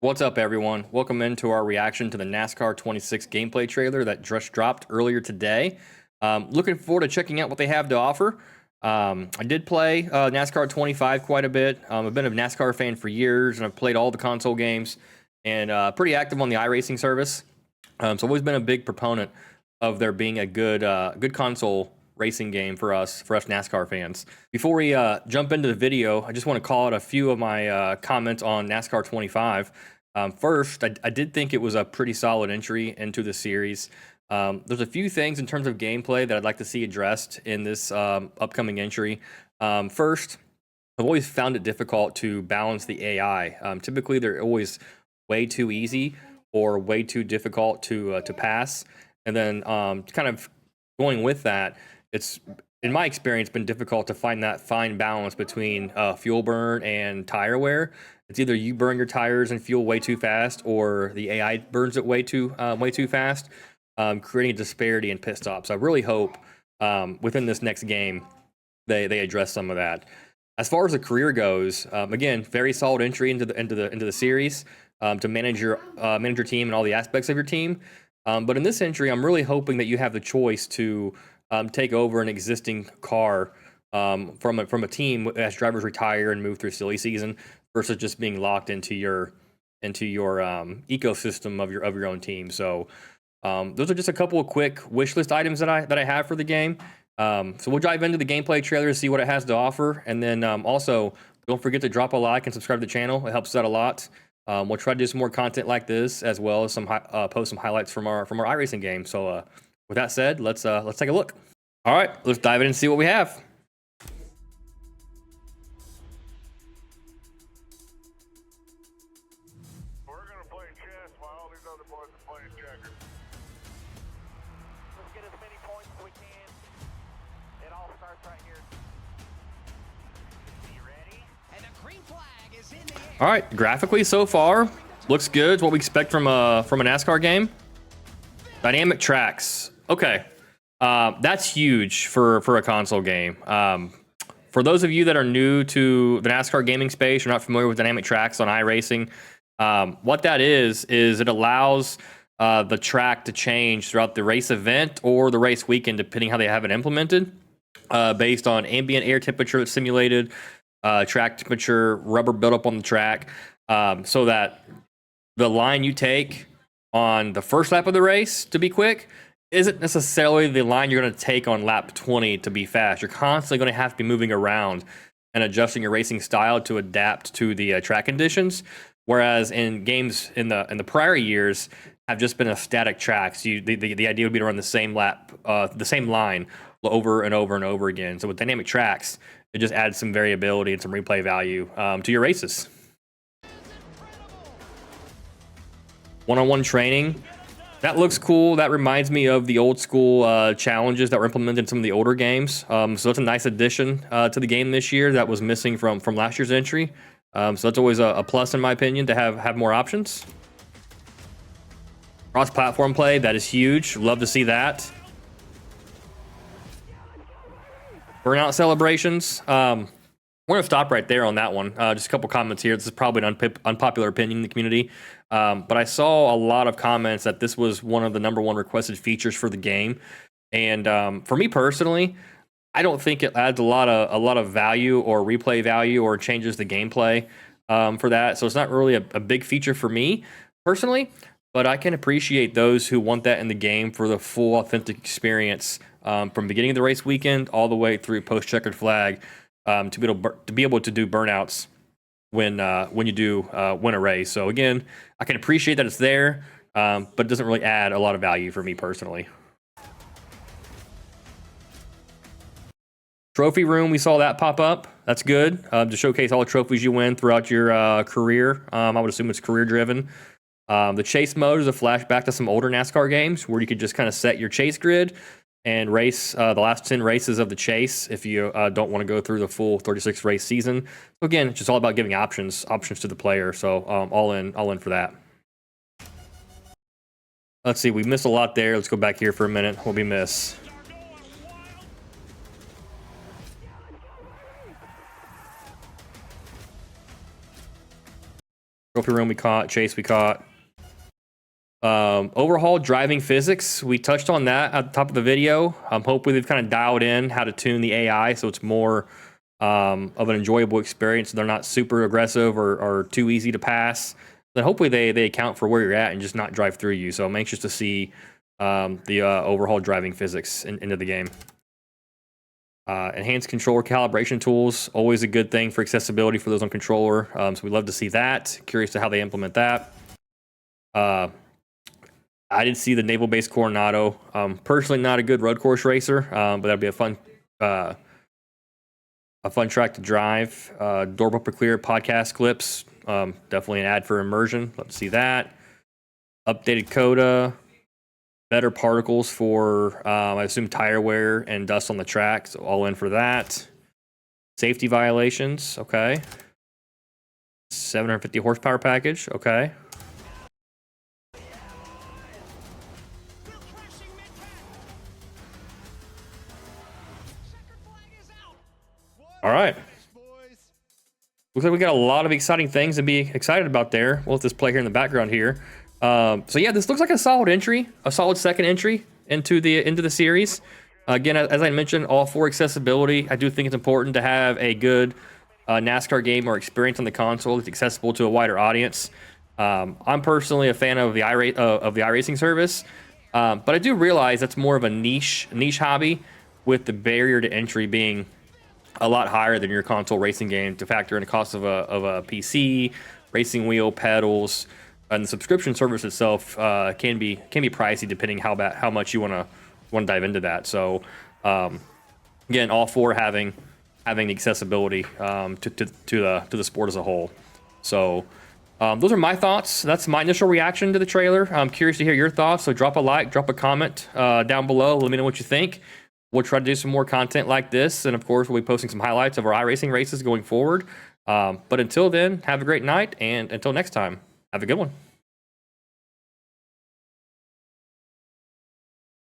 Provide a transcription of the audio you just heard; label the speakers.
Speaker 1: What's up, everyone? Welcome into our reaction to the NASCAR 26 gameplay trailer that just dropped earlier today. Looking forward to checking out what they have to offer. I did play NASCAR 25 quite a bit. I've been a NASCAR fan for years, and I've played all the console games and pretty active on the iRacing service. So I've always been a big proponent of there being a good console racing game for us NASCAR fans. Before we jump into the video, I just want to call out a few of my comments on NASCAR 25. First, I did think it was a pretty solid entry into the series. There's a few things in terms of gameplay that I'd like to see addressed in this upcoming entry. First, I've always found it difficult to balance the AI. Typically, they're always way too easy or way too difficult to pass. And then kind of going with that, it's, in my experience, been difficult to find that fine balance between fuel burn and tire wear. It's either you burn your tires and fuel way too fast, or the AI burns it way too fast, creating a disparity in pit stops. I really hope within this next game they address some of that. As far as the career goes, again, very solid entry into the series to manage your team and all the aspects of your team. But in this entry, I'm really hoping that you have the choice to take over an existing car from a team as drivers retire and move through silly season, versus just being locked into your ecosystem of your own team. So those are just a couple of quick wish list items that I have for the game. So we'll dive into the gameplay trailer to see what it has to offer, and then also don't forget to drop a like and subscribe to the channel. It helps out a lot. We'll try to do some more content like this, as well as post some highlights from our iRacing game. So with that said, let's take a look. All right, let's dive in and see what we have.
Speaker 2: We're gonna play chess while all these other boys are playing checkers.
Speaker 3: Let's get as many points as we can. It all starts right here. Be ready? And the green flag is in the air.
Speaker 1: All right, graphically so far looks good. It's what we expect from a NASCAR game. Dynamic tracks. Okay, that's huge for a console game. For those of you that are new to the NASCAR gaming space, you're not familiar with dynamic tracks on iRacing. What that is it allows the track to change throughout the race event or the race weekend, depending how they have it implemented, based on ambient air temperature that's simulated, track temperature, rubber buildup on the track, so that the line you take on the first lap of the race to be quick isn't necessarily the line you're going to take on lap 20 to be fast. You're constantly going to have to be moving around and adjusting your racing style to adapt to the track conditions. Whereas in games in the prior years have just been a static tracks. The idea would be to run the same lap, the same line over and over and over again. So with dynamic tracks, it just adds some variability and some replay value to your races. One-on-one training, that looks cool. That reminds me of the old school challenges that were implemented in some of the older games. So that's a nice addition to the game this year that was missing from last year's entry. So that's always a plus, in my opinion, to have more options. Cross-platform play, that is huge. Love to see that. Burnout celebrations. We're going to stop right there on that one. Just a couple comments here. This is probably an unpopular opinion in the community. But I saw a lot of comments that this was one of the #1 requested features for the game. And for me personally, I don't think it adds a lot of value or replay value or changes the gameplay for that. So it's not really a big feature for me personally. But I can appreciate those who want that in the game for the full authentic experience from beginning of the race weekend all the way through post-checkered flag. To be able to do burnouts when you do win a race. So again, I can appreciate that it's there, but it doesn't really add a lot of value for me personally. Trophy room, we saw that pop up. That's good to showcase all the trophies you win throughout your career. I would assume it's career driven. The chase mode is a flashback to some older NASCAR games where you could just kind of set your chase grid and race the last 10 races of the chase if you don't want to go through the full 36 race season. So again, it's just all about giving options to the player. So all in for that. Let's see, we missed a lot there. Let's go back here for a minute. What we miss? Trophy room we caught. Chase we caught. Overhaul driving physics. We touched on that at the top of the video. I'm hoping they've kind of dialed in how to tune the AI so it's more of an enjoyable experience. They're not super aggressive or too easy to pass. Then hopefully they account for where you're at and just not drive through you. So I'm anxious to see the overhaul driving physics into the game. Enhanced controller calibration tools, always a good thing for accessibility for those on controller. So we'd love to see that. Curious to how they implement that. I did see the naval-based Coronado. Personally, not a good road course racer, but that'd be a fun track to drive. Door bumper clear podcast clips. Definitely an ad for immersion. Love to see that. Updated CODA. Better particles for, I assume, tire wear and dust on the track. So all in for that. Safety violations. Okay. 750 horsepower package. Okay. All right. Looks like we got a lot of exciting things to be excited about there. We'll let this play here in the background here. So yeah, this looks like a solid entry, a solid second entry into the series. Again, as I mentioned, all for accessibility. I do think it's important to have a good NASCAR game or experience on the console that's accessible to a wider audience. I'm personally a fan of the iRacing service, but I do realize that's more of a niche hobby, with the barrier to entry being a lot higher than your console racing game to factor in the cost of a PC, racing wheel, pedals, and the subscription service itself can be pricey depending how much you want to dive into that. So again, all for having the accessibility to the sport as a whole. So those are my thoughts. That's my initial reaction to the trailer. I'm curious to hear your thoughts. So drop a like, drop a comment down below. Let me know what you think. We'll try to do some more content like this, and of course, we'll be posting some highlights of our iRacing races going forward. But until then, have a great night, and until next time, have a good one.